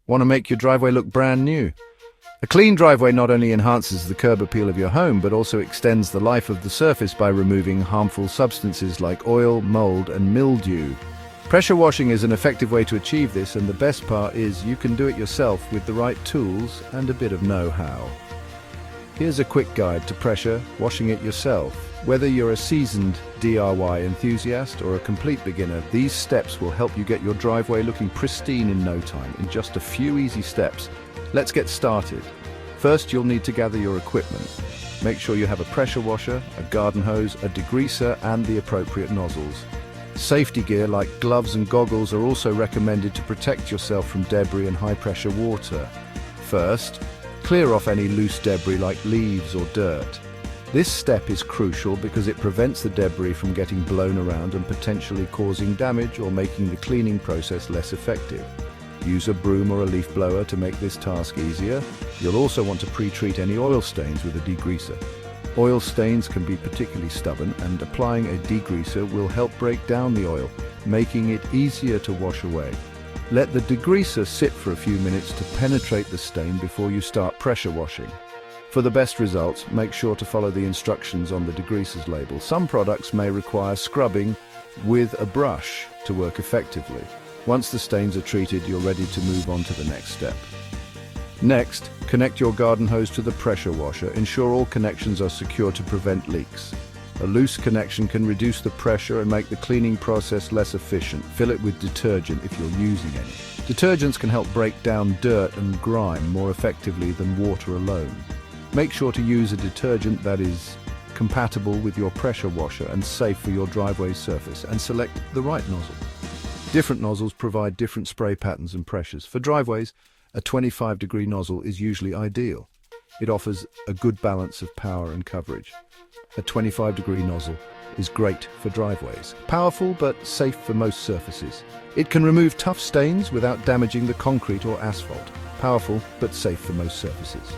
Want to make your driveway look brand new? A clean driveway not only enhances the curb appeal of your home, but also extends the life of the surface by removing harmful substances like oil, mold, and mildew. Pressure washing is an effective way to achieve this, and the best part is you can do it yourself with the right tools and a bit of know-how. Here's a quick guide to pressure washing it yourself. Whether you're a seasoned DIY enthusiast or a complete beginner, these steps will help you get your driveway looking pristine in no time, in just a few easy steps. Let's get started. First, you'll need to gather your equipment. Make sure you have a pressure washer, a garden hose, a degreaser, and the appropriate nozzles. Safety gear like gloves and goggles are also recommended to protect yourself from debris and high-pressure water. First, clear off any loose debris like leaves or dirt. This step is crucial because it prevents the debris from getting blown around and potentially causing damage or making the cleaning process less effective. Use a broom or a leaf blower to make this task easier. You'll also want to pre-treat any oil stains with a degreaser. Oil stains can be particularly stubborn, and applying a degreaser will help break down the oil, making it easier to wash away. Let the degreaser sit for a few minutes to penetrate the stain before you start pressure washing. For the best results, make sure to follow the instructions on the degreaser's label. Some products may require scrubbing with a brush to work effectively. Once the stains are treated, you're ready to move on to the next step. Next, connect your garden hose to the pressure washer. Ensure all connections are secure to prevent leaks. A loose connection can reduce the pressure and make the cleaning process less efficient. Fill it with detergent if you're using any. Detergents can help break down dirt and grime more effectively than water alone. Make sure to use a detergent that is compatible with your pressure washer and safe for your driveway surface, and select the right nozzle. Different nozzles provide different spray patterns and pressures. For driveways, a 25-degree nozzle is usually ideal. It offers a good balance of power and coverage. A 25-degree nozzle is great for driveways. Powerful but safe for most surfaces. It can remove tough stains without damaging the concrete or asphalt. Powerful but safe for most surfaces.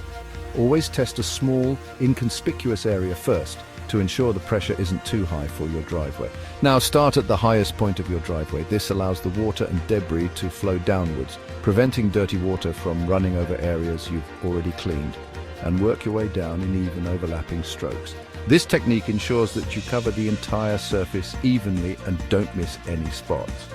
Always test a small, inconspicuous area first to ensure the pressure isn't too high for your driveway. Now start at the highest point of your driveway. This allows the water and debris to flow downwards, preventing dirty water from running over areas you've already cleaned, and work your way down in even overlapping strokes. This technique ensures that you cover the entire surface evenly and don't miss any spots.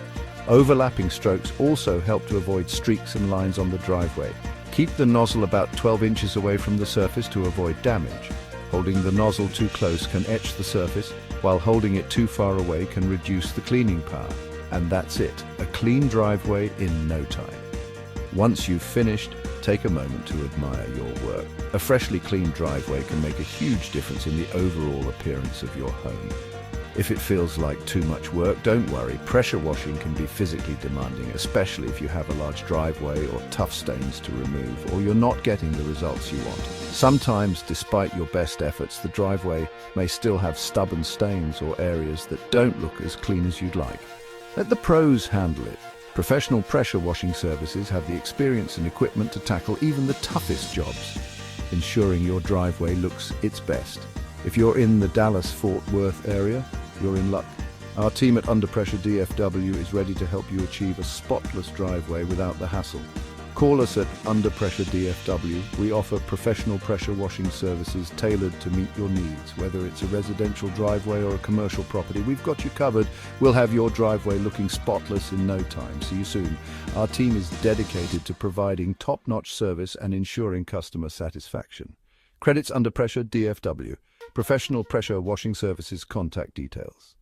Overlapping strokes also help to avoid streaks and lines on the driveway. Keep the nozzle about 12 inches away from the surface to avoid damage. Holding the nozzle too close can etch the surface, while holding it too far away can reduce the cleaning power. And that's it, a clean driveway in no time. Once you've finished, take a moment to admire your work. A freshly cleaned driveway can make a huge difference in the overall appearance of your home. If it feels like too much work, don't worry. Pressure washing can be physically demanding, especially if you have a large driveway or tough stains to remove, or you're not getting the results you want. Sometimes, despite your best efforts, the driveway may still have stubborn stains or areas that don't look as clean as you'd like. Let the pros handle it. Professional pressure washing services have the experience and equipment to tackle even the toughest jobs, ensuring your driveway looks its best. If you're in the Dallas-Fort Worth area, you're in luck. Our team at Under Pressure DFW is ready to help you achieve a spotless driveway without the hassle. Call us at Under Pressure DFW. We offer professional pressure washing services tailored to meet your needs. Whether it's a residential driveway or a commercial property, we've got you covered. We'll have your driveway looking spotless in no time. See you soon. Our team is dedicated to providing top-notch service and ensuring customer satisfaction. Credits Under Pressure DFW. Professional pressure washing services contact details.